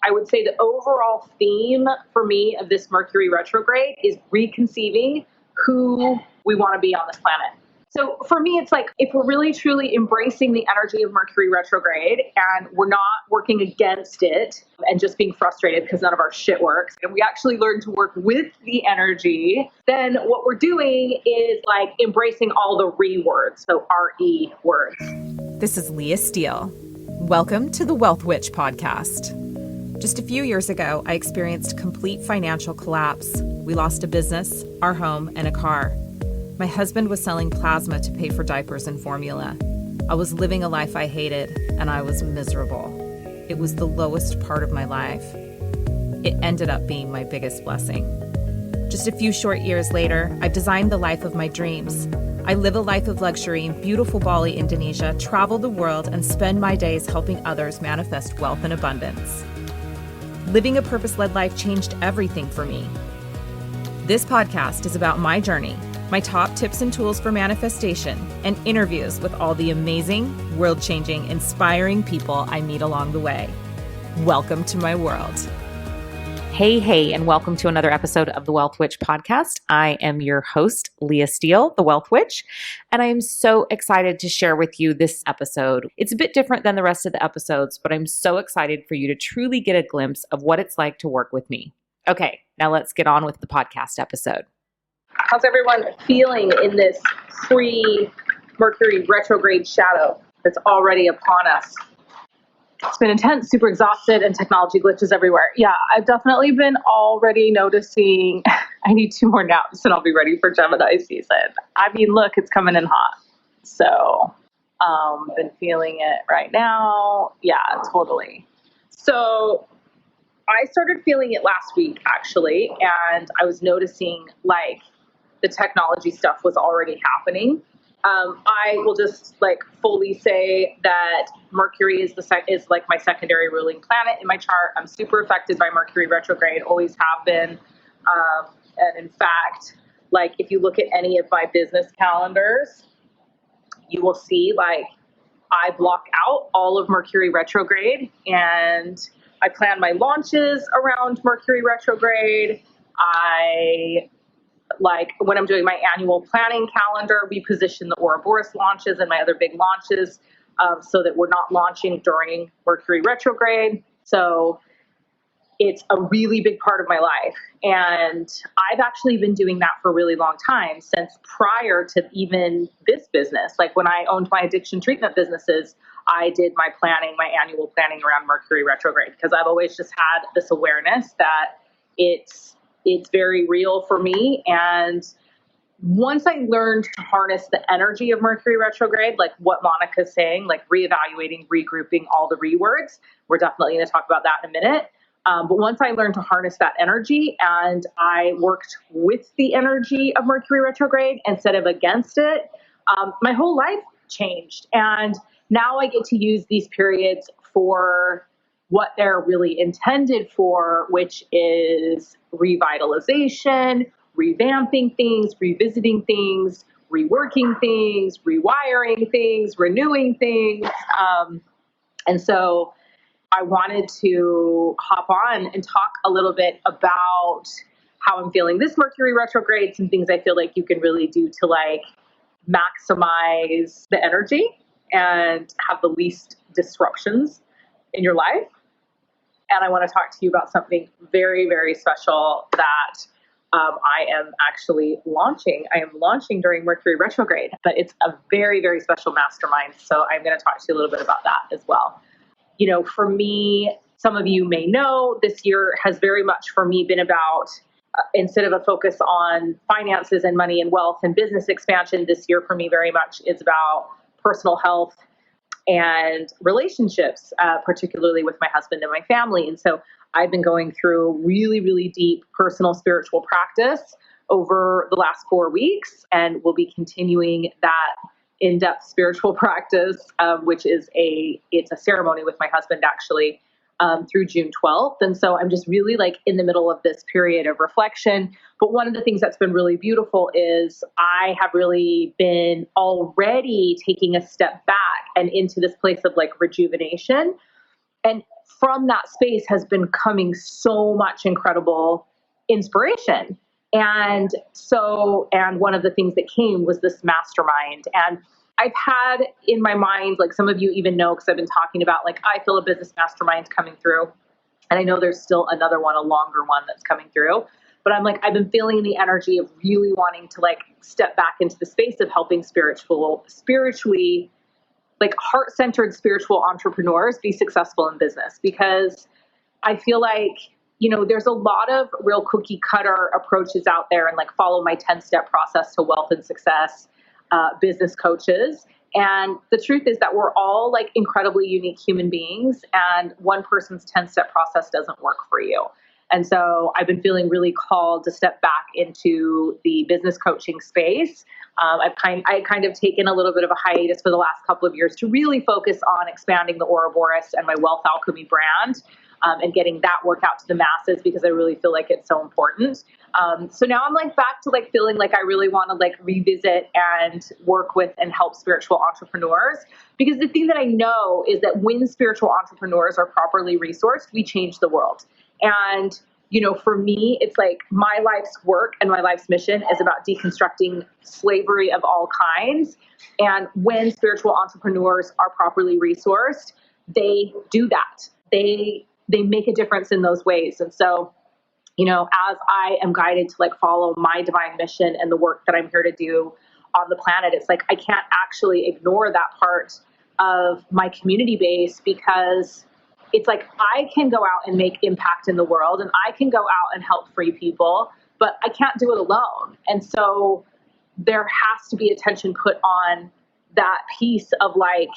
I would say the overall theme for me of this Mercury retrograde is reconceiving who we want to be on this planet. So for me, it's like, if we're really truly embracing the energy of Mercury retrograde and we're not working against it and just being frustrated because none of our shit works, and we actually learn to work with the energy, then what we're doing is like embracing all the words, so R-E words. This is Leah Steele. Welcome to the Wealth Witch podcast. Just a few years ago, I experienced complete financial collapse. We lost a business, our home, and a car. My husband was selling plasma to pay for diapers and formula. I was living a life I hated, and I was miserable. It was the lowest part of my life. It ended up being my biggest blessing. Just a few short years later, I've designed the life of my dreams. I live a life of luxury in beautiful Bali, Indonesia, travel the world, and spend my days helping others manifest wealth and abundance. Living a purpose-led life changed everything for me. This podcast is about my journey, my top tips and tools for manifestation, and interviews with all the amazing, world-changing, inspiring people I meet along the way. Welcome to my world. Hey, and welcome to another episode of the Wealth Witch podcast. I am your host, Leah Steele, the Wealth Witch, and I am so excited to share with you this episode. It's a bit different than the rest of the episodes, but I'm so excited for you to truly get a glimpse of what it's like to work with me. Okay, now let's get on with the podcast episode. How's everyone feeling in this pre-Mercury retrograde shadow that's already upon us? It's been intense, super exhausted, and technology glitches everywhere. Yeah, I've definitely been already noticing I need 2 more naps and I'll be ready for Gemini season. I mean, look, it's coming in hot. So, been feeling it right now. Yeah, totally. So, I started feeling it last week, actually, and I was noticing, like, the technology stuff was already happening. I will just fully say that Mercury is like my secondary ruling planet in my chart. I'm super affected by Mercury retrograde, always have been. And in fact, if you look at any of my business calendars, you will see I block out all of Mercury retrograde, and I plan my launches around Mercury retrograde. When I'm doing my annual planning calendar, we position the Ouroboros launches and my other big launches so that we're not launching during Mercury retrograde. So it's a really big part of my life. And I've actually been doing that for a really long time, since prior to even this business. When I owned my addiction treatment businesses, I did my annual planning around Mercury retrograde, because I've always just had this awareness that it's very real for me. And once I learned to harness the energy of Mercury retrograde, like what Monica's saying, reevaluating, regrouping all the words, we're definitely going to talk about that in a minute. But once I learned to harness that energy and I worked with the energy of Mercury retrograde instead of against it, my whole life changed. And now I get to use these periods for what they're really intended for, which is revitalization, revamping things, revisiting things, reworking things, rewiring things, renewing things. And so I wanted to hop on and talk a little bit about how I'm feeling this Mercury retrograde, some things I feel like you can really do to maximize the energy and have the least disruptions in your life. And I want to talk to you about something very, very special that I am actually launching. I am launching during Mercury retrograde, but it's a very, very special mastermind. So I'm going to talk to you a little bit about that as well. You know, for me, some of you may know, this year has very much for me been about, instead of a focus on finances and money and wealth and business expansion, this year for me very much is about personal health and relationships, particularly with my husband and my family. And so I've been going through really, really deep personal spiritual practice over the last 4 weeks, and we'll be continuing that in-depth spiritual practice, which is it's a ceremony with my husband actually, through June 12th. And so I'm just really in the middle of this period of reflection. But one of the things that's been really beautiful is I have really been already taking a step back and into this place of rejuvenation. And from that space has been coming so much incredible inspiration. And one of the things that came was this mastermind. And I've had in my mind, like some of you even know, because I've been talking about, like, I feel a business mastermind coming through. And I know there's still another one, a longer one that's coming through. But I'm like, I've been feeling the energy of really wanting to like step back into the space of helping spiritually, like heart-centered spiritual entrepreneurs be successful in business. Because I feel like, there's a lot of real cookie cutter approaches out there, and like follow my 10-step process to wealth and success, business coaches. And the truth is that we're all like incredibly unique human beings, and one person's 10-step process doesn't work for you. And so I've been feeling really called to step back into the business coaching space. I kind of taken a little bit of a hiatus for the last couple of years to really focus on expanding the Ouroboros and my Wealth Alchemy brand, and getting that work out to the masses, because I really feel like it's so important. So now I'm like back to like feeling like I really want to like revisit and work with and help spiritual entrepreneurs, because the thing that I know is that when spiritual entrepreneurs are properly resourced, we change the world. And, for me, it's like my life's work and my life's mission is about deconstructing slavery of all kinds. And when spiritual entrepreneurs are properly resourced, they do that. They make a difference in those ways. And so, as I am guided to like follow my divine mission and the work that I'm here to do on the planet, it's like I can't actually ignore that part of my community base, because it's like I can go out and make impact in the world, and I can go out and help free people, but I can't do it alone. And so there has to be attention put on that piece of like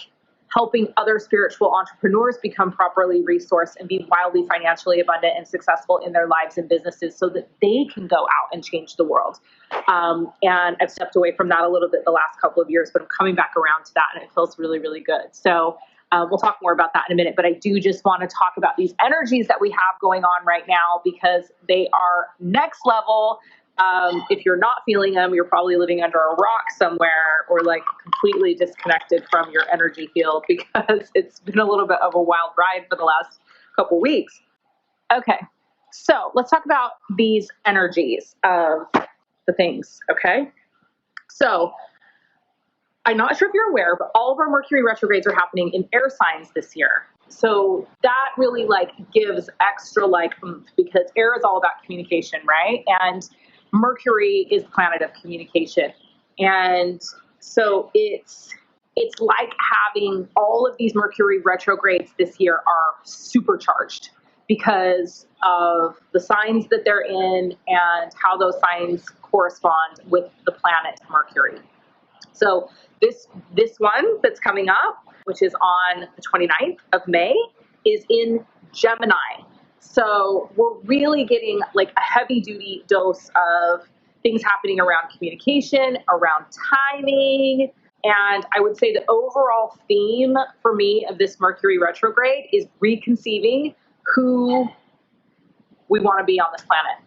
helping other spiritual entrepreneurs become properly resourced and be wildly financially abundant and successful in their lives and businesses, so that they can go out and change the world. And I've stepped away from that a little bit the last couple of years, but I'm coming back around to that, and it feels really, really good. So we'll talk more about that in a minute, but I do just want to talk about these energies that we have going on right now, because they are next level. If you're not feeling them, you're probably living under a rock somewhere, or like completely disconnected from your energy field, because it's been a little bit of a wild ride for the last couple weeks. Okay, so let's talk about these energies of the things, okay? So I'm not sure if you're aware, but all of our Mercury retrogrades are happening in air signs this year. So that really like gives extra like oomph, because air is all about communication, right? And Mercury is the planet of communication. And so it's like having all of these Mercury retrogrades this year are supercharged because of the signs that they're in and how those signs correspond with the planet Mercury. So this one that's coming up, which is on the 29th of May, is in Gemini. So we're really getting like a heavy duty dose of things happening around communication, around timing. And I would say the overall theme for me of this Mercury retrograde is reconceiving who we want to be on this planet.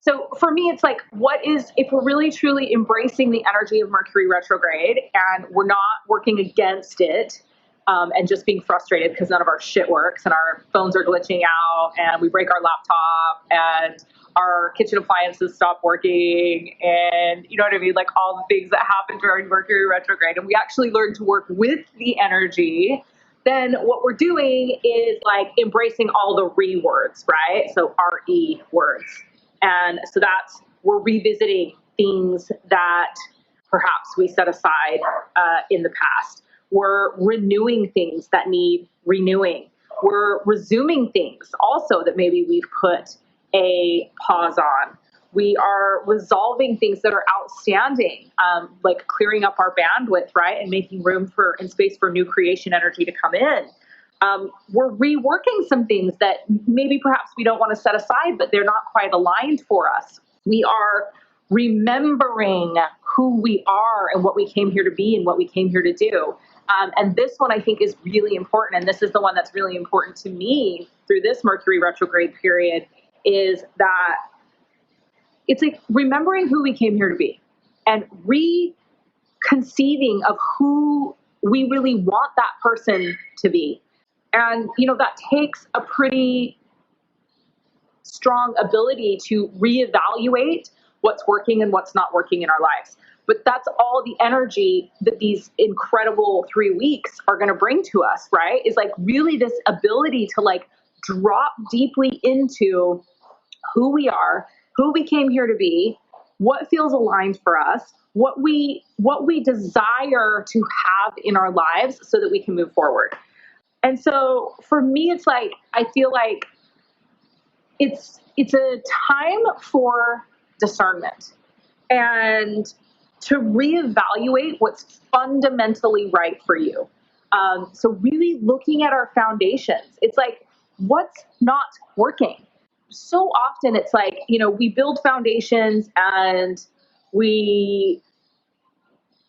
So for me, it's like, if we're really truly embracing the energy of Mercury retrograde and we're not working against it, and just being frustrated because none of our shit works and our phones are glitching out and we break our laptop and our kitchen appliances stop working, and you know what I mean? Like all the things that happen during Mercury retrograde, and we actually learn to work with the energy, then what we're doing is like embracing all the re words, right? So RE words. And so we're revisiting things that perhaps we set aside in the past. We're renewing things that need renewing. We're resuming things also that maybe we've put a pause on. We are resolving things that are outstanding, like clearing up our bandwidth, right? And making room and space for new creation energy to come in. We're reworking some things that maybe perhaps we don't want to set aside, but they're not quite aligned for us. We are remembering who we are and what we came here to be and what we came here to do. And this one I think is really important. And this is the one that's really important to me through this Mercury retrograde period, is that it's like remembering who we came here to be and reconceiving of who we really want that person to be. And, that takes a pretty strong ability to reevaluate what's working and what's not working in our lives. But that's all the energy that these incredible 3 weeks are going to bring to us, right? Is like really this ability to like drop deeply into who we are, who we came here to be, what feels aligned for us, what we desire to have in our lives so that we can move forward. And so for me, it's like, I feel like it's a time for discernment and to reevaluate what's fundamentally right for you. So really looking at our foundations, it's like, what's not working? So often it's like, we build foundations and we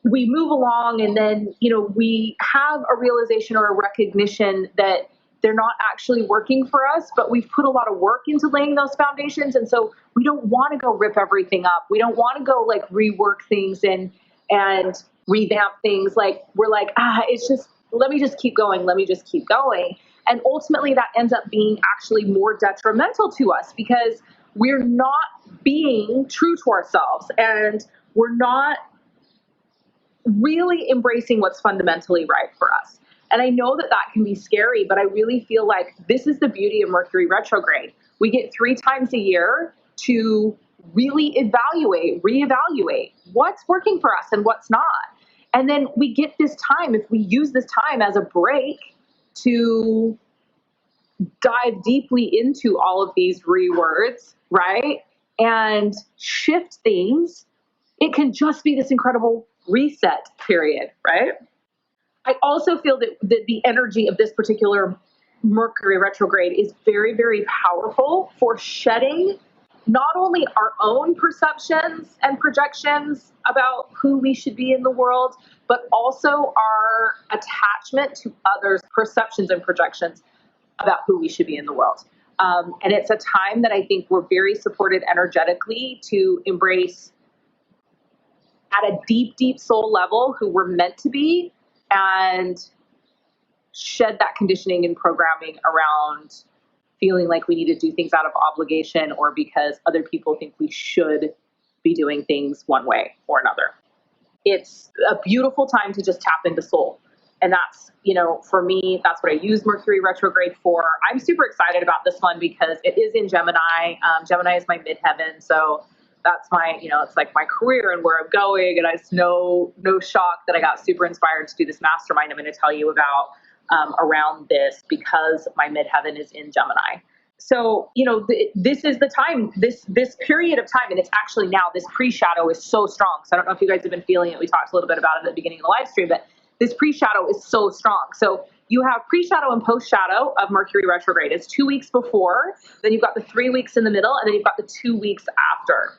move along, and then, we have a realization or a recognition that they're not actually working for us, but we've put a lot of work into laying those foundations. And so we don't want to go rip everything up. We don't want to go like rework things and revamp things. Like we're like, it's just, let me just keep going. Let me just keep going. And ultimately that ends up being actually more detrimental to us because we're not being true to ourselves and we're not really embracing what's fundamentally right for us. And I know that can be scary, but I really feel like this is the beauty of Mercury retrograde. We get 3 times a year to really reevaluate what's working for us and what's not. And then we get this time, if we use this time as a break to dive deeply into all of these rewords, right? And shift things, it can just be this incredible reset period, right? I also feel that the energy of this particular Mercury retrograde is very, very powerful for shedding not only our own perceptions and projections about who we should be in the world, but also our attachment to others' perceptions and projections about who we should be in the world. And it's a time that I think we're very supported energetically to embrace at a deep, deep soul level who we're meant to be and shed that conditioning and programming around feeling like we need to do things out of obligation or because other people think we should be doing things one way or another. It's a beautiful time to just tap into soul. And that's, for me, that's what I use Mercury retrograde for. I'm super excited about this one because it is in Gemini. Gemini is my midheaven. So that's my, it's like my career and where I'm going. And it's no shock that I got super inspired to do this mastermind I'm going to tell you about around this because my midheaven is in Gemini. So, this is the time, this period of time, and it's actually now this pre-shadow is so strong. So I don't know if you guys have been feeling it. We talked a little bit about it at the beginning of the live stream, but this pre-shadow is so strong. So you have pre-shadow and post-shadow of Mercury retrograde. It's 2 weeks before, then you've got the 3 weeks in the middle, and then you've got the 2 weeks after.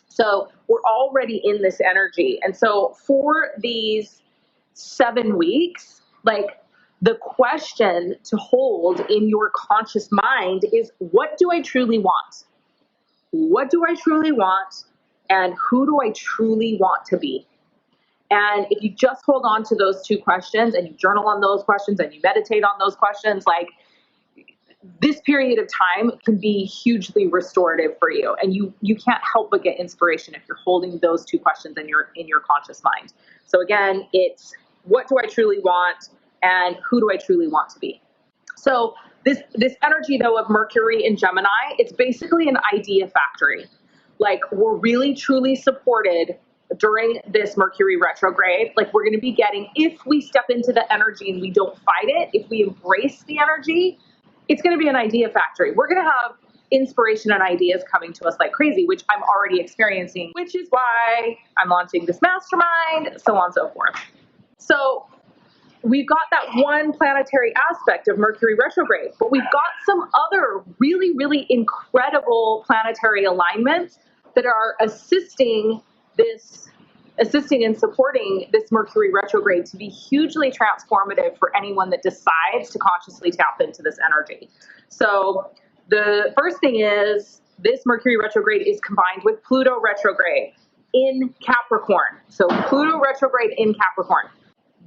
So we're already in this energy. And so for these 7 weeks, like the question to hold in your conscious mind is, what do I truly want? What do I truly want? And who do I truly want to be? And if you just hold on to those 2 questions and you journal on those questions and you meditate on those questions, like this period of time can be hugely restorative for you. And you can't help but get inspiration if you're holding those 2 questions in your conscious mind. So again, it's what do I truly want and who do I truly want to be? So this energy though of Mercury in Gemini, it's basically an idea factory. Like we're really truly supported during this Mercury retrograde. Like we're going to be getting, if we step into the energy and we don't fight it, if we embrace the energy, it's going to be an idea factory. We're going to have inspiration and ideas coming to us like crazy, which I'm already experiencing, which is why I'm launching this mastermind, so on and so forth. So we've got that one planetary aspect of Mercury retrograde, but we've got some other really, really incredible planetary alignments that are assisting and supporting this Mercury retrograde to be hugely transformative for anyone that decides to consciously tap into this energy. So the first thing is this Mercury retrograde is combined with Pluto retrograde in Capricorn. So Pluto retrograde in Capricorn.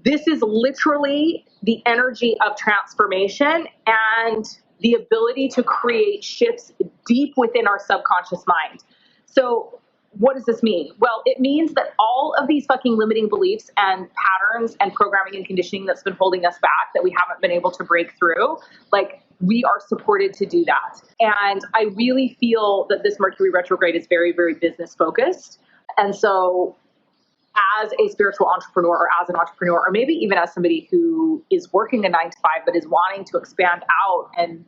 This is literally the energy of transformation and the ability to create shifts deep within our subconscious mind. So what does this mean? Well, it means that all of these fucking limiting beliefs and patterns and programming and conditioning that's been holding us back, that we haven't been able to break through, like, we are supported to do that. And I really feel that this Mercury retrograde is very, very business focused. And so as a spiritual entrepreneur or as an entrepreneur, or maybe even as somebody who is working a 9 to 5, but is wanting to expand out and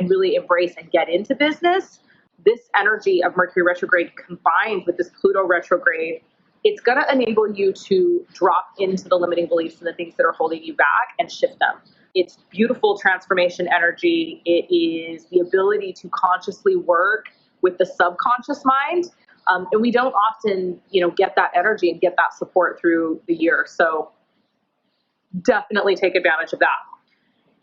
really embrace and get into business, this energy of Mercury retrograde combined with this Pluto retrograde, it's going to enable you to drop into the limiting beliefs and the things that are holding you back and shift them. It's beautiful transformation energy. It is the ability to consciously work with the subconscious mind. And we don't often, get that energy and get that support through the year. So definitely take advantage of that.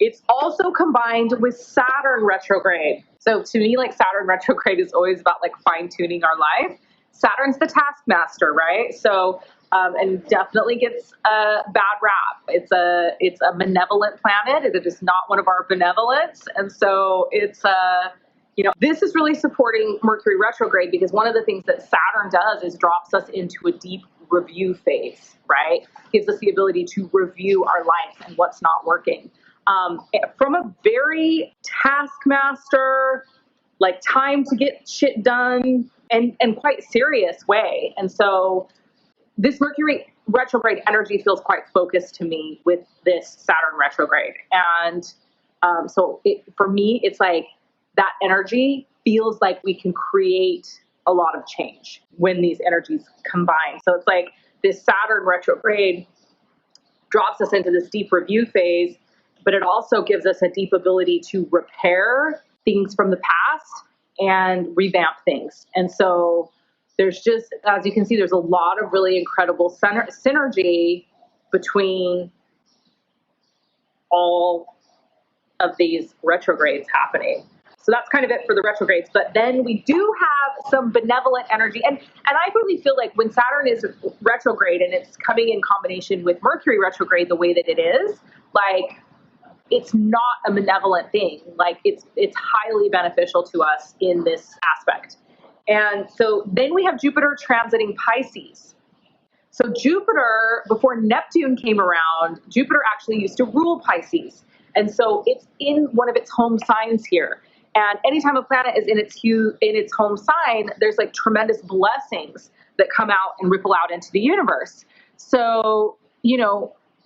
It's also combined with Saturn retrograde. So to me, like, Saturn retrograde is always about like fine tuning our life. Saturn's the taskmaster, right? So, and definitely gets a bad rap. It's a malevolent planet. It is not one of our benevolents. And so it's this is really supporting Mercury retrograde, because one of the things that Saturn does is drops us into a deep review phase, right? Gives us the ability to review our life and what's not working. From a very taskmaster, like time to get shit done and quite serious way. And so this Mercury retrograde energy feels quite focused to me with this Saturn retrograde. And for me, it's like that energy feels like we can create a lot of change when these energies combine. So it's like this Saturn retrograde drops us into this deep review phase, but it also gives us a deep ability to repair things from the past and revamp things. And so there's just, as you can see, there's a lot of really incredible synergy between all of these retrogrades happening. So that's kind of it for the retrogrades. But then we do have some benevolent energy. And I really feel like when Saturn is retrograde and it's coming in combination with Mercury retrograde the way that it is, like, it's not a malevolent thing. Like, it's highly beneficial to us in this aspect. And so then we have Jupiter transiting Pisces. So Jupiter, before Neptune came around, Jupiter actually used to rule Pisces. And so it's in one of its home signs here. And anytime a planet is in its home sign, there's like tremendous blessings that come out and ripple out into the universe. So,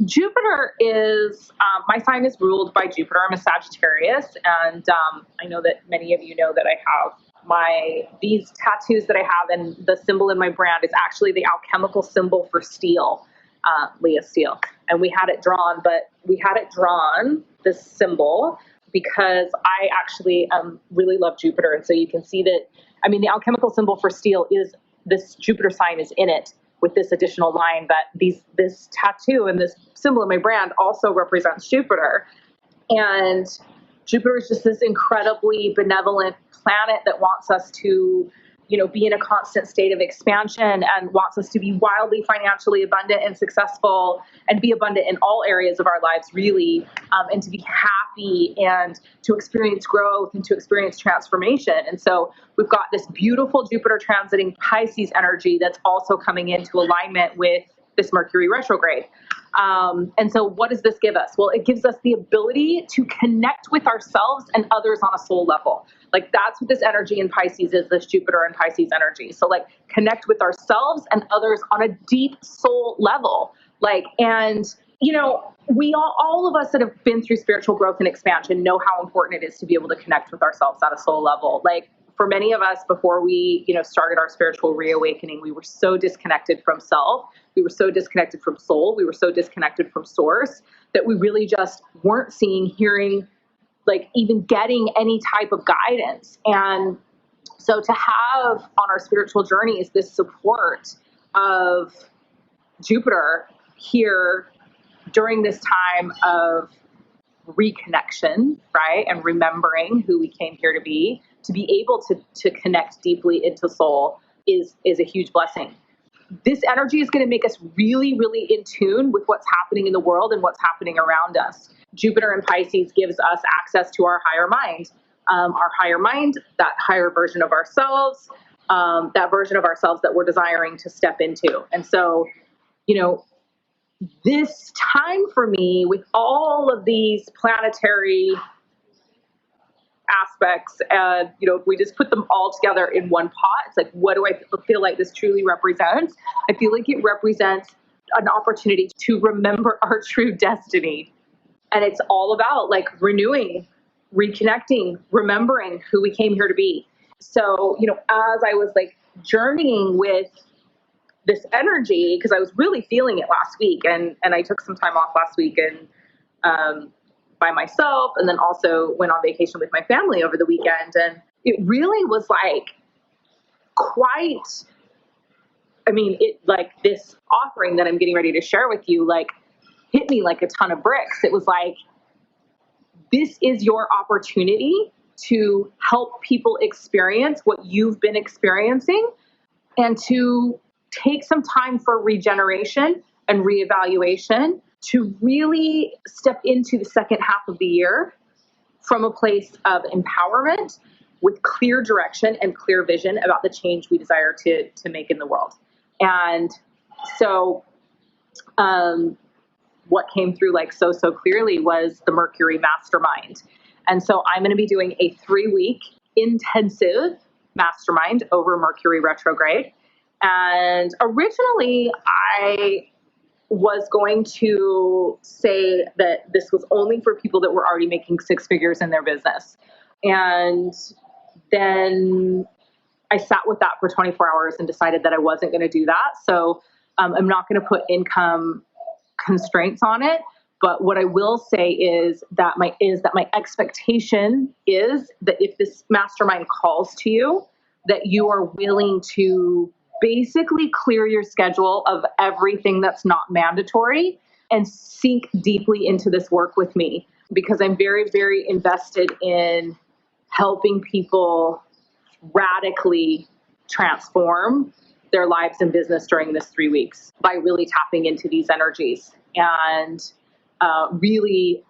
Jupiter is, my sign is ruled by Jupiter. I'm a Sagittarius. And I know that many of you know that I have these tattoos that I have, and the symbol in my brand is actually the alchemical symbol for Steele, Leah Steele. And we had it drawn, this symbol, because I actually really love Jupiter. And so you can see that, the alchemical symbol for Steele is this Jupiter sign is in it with this additional line that this tattoo and this symbol in my brand also represents Jupiter. And Jupiter is just this incredibly benevolent planet that wants us to, be in a constant state of expansion and wants us to be wildly financially abundant and successful and be abundant in all areas of our lives, really, and to be happy and to experience growth and to experience transformation. And so we've got this beautiful Jupiter transiting Pisces energy that's also coming into alignment with this Mercury retrograde. And so what does this give us? Well, it gives us the ability to connect with ourselves and others on a soul level. Like, that's what this energy in Pisces is, this Jupiter and Pisces energy. So like, connect with ourselves and others on a deep soul level. Like, and we all of us that have been through spiritual growth and expansion know how important it is to be able to connect with ourselves at a soul level. Like, for many of us, before we, started our spiritual reawakening, we were so disconnected from self. We were so disconnected from soul. We were so disconnected from source that we really just weren't seeing, hearing, like, even getting any type of guidance. And so to have on our spiritual journeys this support of Jupiter here during this time of reconnection, right? And remembering who we came here to be able to connect deeply into soul is a huge blessing. this energy is going to make us really, really in tune with what's happening in the world and what's happening around us. Jupiter in Pisces gives us access to our higher mind. Our higher mind, that higher version of ourselves, that version of ourselves that we're desiring to step into. And so, this time for me with all of these planetary aspects, if we just put them all together in one pot, it's like, what do I feel like this truly represents? I feel like it represents an opportunity to remember our true destiny. And it's all about like renewing, reconnecting, remembering who we came here to be. So, as I was like journeying with this energy, because I was really feeling it last week, and I took some time off last week and by myself, and then also went on vacation with my family over the weekend. And it really was like this offering that I'm getting ready to share with you, like hit me like a ton of bricks. It was like, this is your opportunity to help people experience what you've been experiencing and to take some time for regeneration and reevaluation, to really step into the second half of the year from a place of empowerment with clear direction and clear vision about the change we desire to make in the world. And so what came through like so clearly was the Mercury Mastermind. And so I'm going to be doing a 3-week intensive mastermind over Mercury Retrograde. And originally I was going to say that this was only for people that were already making 6 figures in their business. And then I sat with that for 24 hours and decided that I wasn't going to do that. So I'm not going to put income constraints on it. But what I will say is that my expectation is that if this mastermind calls to you, that you are willing to basically clear your schedule of everything that's not mandatory and sink deeply into this work with me, because I'm very, very invested in helping people radically transform their lives and business during this 3 weeks by really tapping into these energies and really,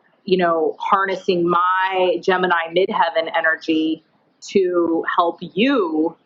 harnessing my Gemini midheaven energy to help you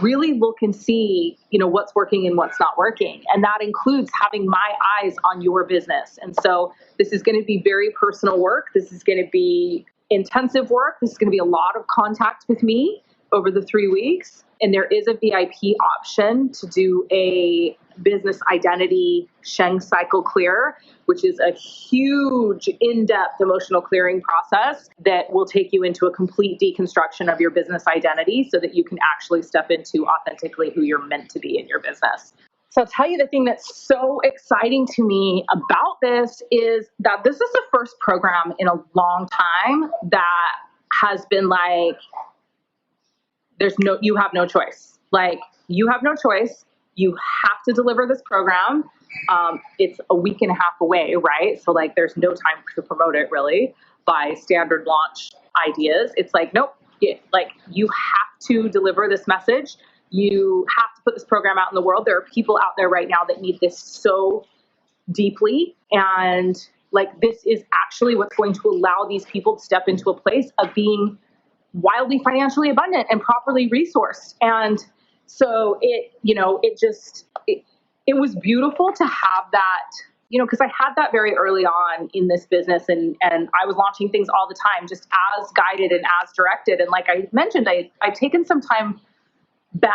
really look and see, what's working and what's not working. And that includes having my eyes on your business. And so this is going to be very personal work. This is going to be intensive work. This is going to be a lot of contact with me over the 3 weeks. And there is a VIP option to do a business identity Sheng cycle clear, which is a huge in-depth emotional clearing process that will take you into a complete deconstruction of your business identity so that you can actually step into authentically who you're meant to be in your business. So I'll tell you the thing that's so exciting to me about this is that this is the first program in a long time that has been like, you have no choice. Like, you have no choice. You have to deliver this program. It's a week and a half away, right? So like, there's no time to promote it really by standard launch ideas. It's like, nope. You have to deliver this message. You have to put this program out in the world. There are people out there right now that need this so deeply. And like, this is actually what's going to allow these people to step into a place of being wildly financially abundant and properly resourced. And so it was beautiful to have that, because I had that very early on in this business, and I was launching things all the time, just as guided and as directed. And like I mentioned, I've taken some time back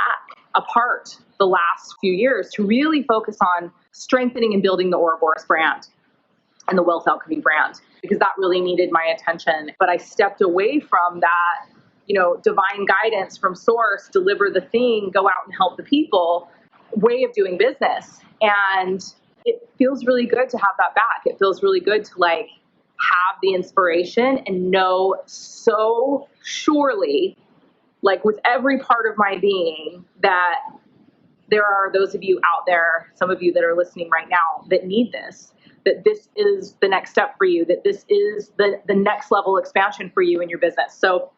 apart the last few years to really focus on strengthening and building the Ouroboros brand and the Wealth Alchemy brand, because that really needed my attention. But I stepped away from that, divine guidance from source, deliver the thing, go out and help the people way of doing business. And it feels really good to have that back. It feels really good to like have the inspiration and know so surely, like with every part of my being, that there are those of you out there, some of you that are listening right now, that need this, that this is the next step for you, that this is the next level expansion for you in your business. So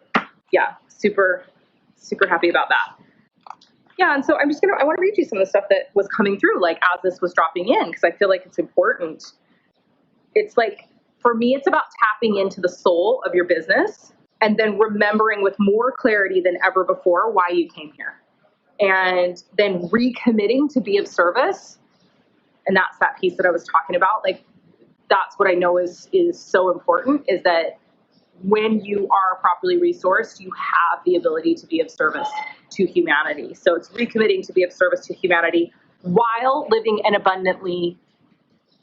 yeah, super, super happy about that. Yeah, and so I want to read you some of the stuff that was coming through, like as this was dropping in, because I feel like it's important. It's like, for me, it's about tapping into the soul of your business and then remembering with more clarity than ever before why you came here. And then recommitting to be of service. And that's that piece that I was talking about. Like, that's what I know is so important, is that when you are properly resourced, you have the ability to be of service to humanity. So it's recommitting to be of service to humanity while living an abundantly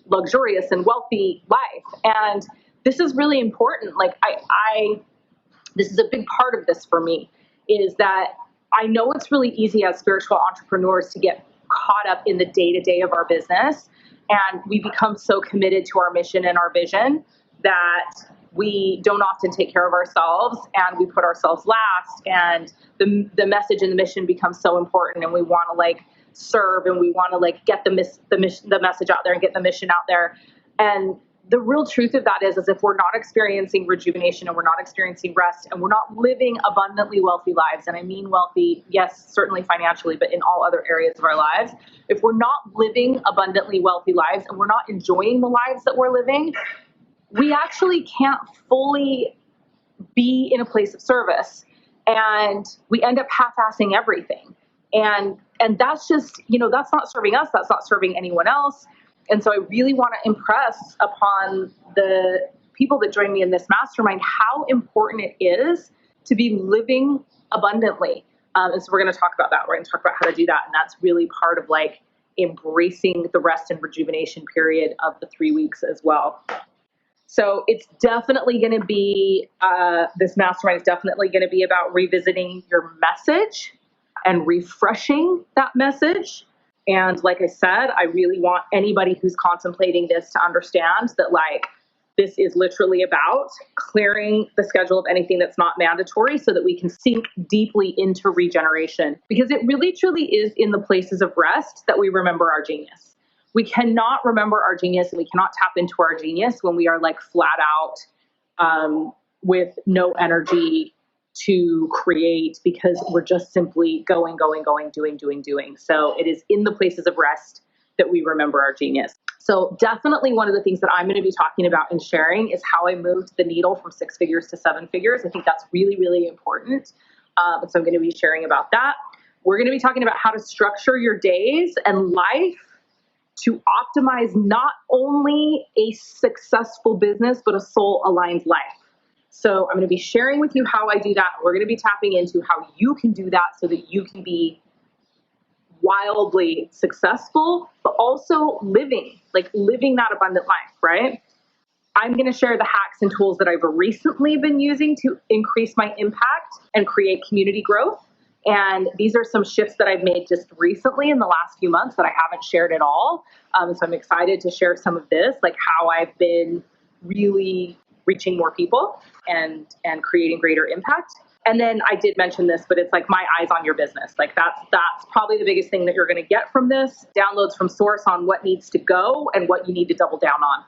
luxurious and wealthy life. And this is really important. Like this is a big part of this for me, is that I know it's really easy as spiritual entrepreneurs to get caught up in the day-to-day of our business. And we become so committed to our mission and our vision that we don't often take care of ourselves, and we put ourselves last, and the message and the mission becomes so important, and we want to like serve, and we want to like get the message out there and get the mission out there. And the real truth of that is if we're not experiencing rejuvenation, and we're not experiencing rest, and we're not living abundantly wealthy lives, and I mean wealthy, yes, certainly financially, but in all other areas of our lives, if we're not living abundantly wealthy lives and we're not enjoying the lives that we're living, we actually can't fully be in a place of service, and we end up half-assing everything. And that's just, that's not serving us. That's not serving anyone else. And so I really want to impress upon the people that join me in this mastermind how important it is to be living abundantly. And so we're going to talk about that. We're going to talk about how to do that. And that's really part of like embracing the rest and rejuvenation period of the 3 weeks as well. So it's definitely going to be, this mastermind is definitely going to be about revisiting your message and refreshing that message. And like I said, I really want anybody who's contemplating this to understand that like, this is literally about clearing the schedule of anything that's not mandatory so that we can sink deeply into regeneration, because it really truly is in the places of rest that we remember our genius. We cannot remember our genius, and we cannot tap into our genius when we are like flat out with no energy to create, because we're just simply going, doing. So it is in the places of rest that we remember our genius. So definitely one of the things that I'm going to be talking about and sharing is how I moved the needle from 6 figures to 7 figures. I think that's really, really important. So I'm going to be sharing about that. We're going to be talking about how to structure your days and life to optimize not only a successful business, but a soul-aligned life. So I'm going to be sharing with you how I do that. We're going to be tapping into how you can do that so that you can be wildly successful, but also living that abundant life, right? I'm going to share the hacks and tools that I've recently been using to increase my impact and create community growth. And these are some shifts that I've made just recently in the last few months that I haven't shared at all. So I'm excited to share some of this, like how I've been really reaching more people and creating greater impact. And then I did mention this, but it's like my eyes on your business. Like that's probably the biggest thing that you're going to get from this. Downloads from source on what needs to go and what you need to double down on.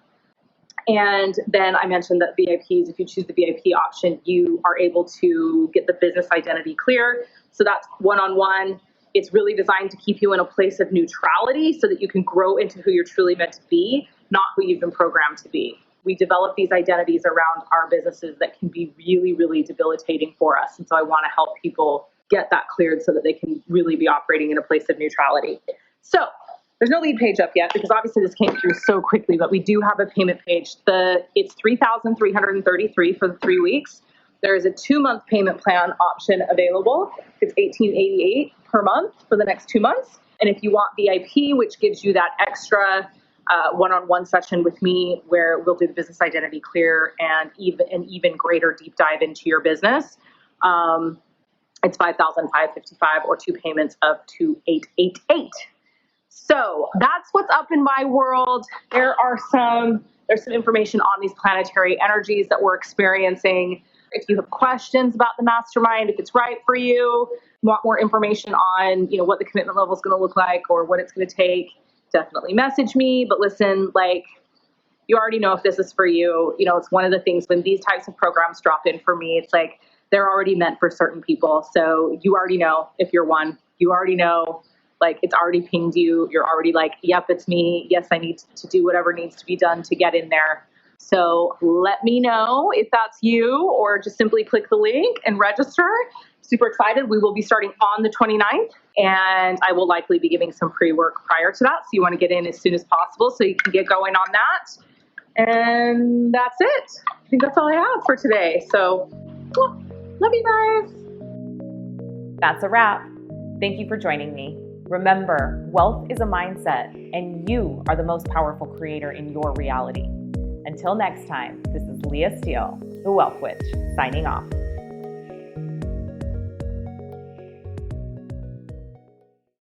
And then I mentioned that VIPs, if you choose the VIP option, you are able to get the business identity clear. So that's one-on-one. It's really designed to keep you in a place of neutrality so that you can grow into who you're truly meant to be, not who you've been programmed to be. We develop these identities around our businesses that can be really, really debilitating for us. And so I want to help people get that cleared so that they can really be operating in a place of neutrality. So there's no lead page up yet because obviously this came through so quickly, but we do have a payment page. It's $3,333 for the 3 weeks. There is a 2-month payment plan option available. It's $1,888 per month for the next 2 months. And if you want VIP, which gives you that extra one-on-one session with me where we'll do the business identity clear and an even greater deep dive into your business, it's $5,555 or 2 payments of $2,888. So that's what's up in my world. There's some information on these planetary energies that we're experiencing. If you have questions about the mastermind, if it's right for you, want more information on, what the commitment level is going to look like or what it's going to take, definitely message me. But listen, you already know if this is for you. It's one of the things when these types of programs drop in for me, it's like they're already meant for certain people. So you already know if you're one, you already know, like, it's already pinged you. You're already like, yep, it's me. Yes, I need to do whatever needs to be done to get in there. So let me know if that's you, or just simply click the link and register. Super excited. We will be starting on the 29th, and I will likely be giving some pre-work prior to that. So you want to get in as soon as possible so you can get going on that. And that's it. I think that's all I have for today. So love you guys. That's a wrap. Thank you for joining me. Remember, wealth is a mindset, and you are the most powerful creator in your reality. Until next time, this is Leah Steele, the Wealth Witch, signing off.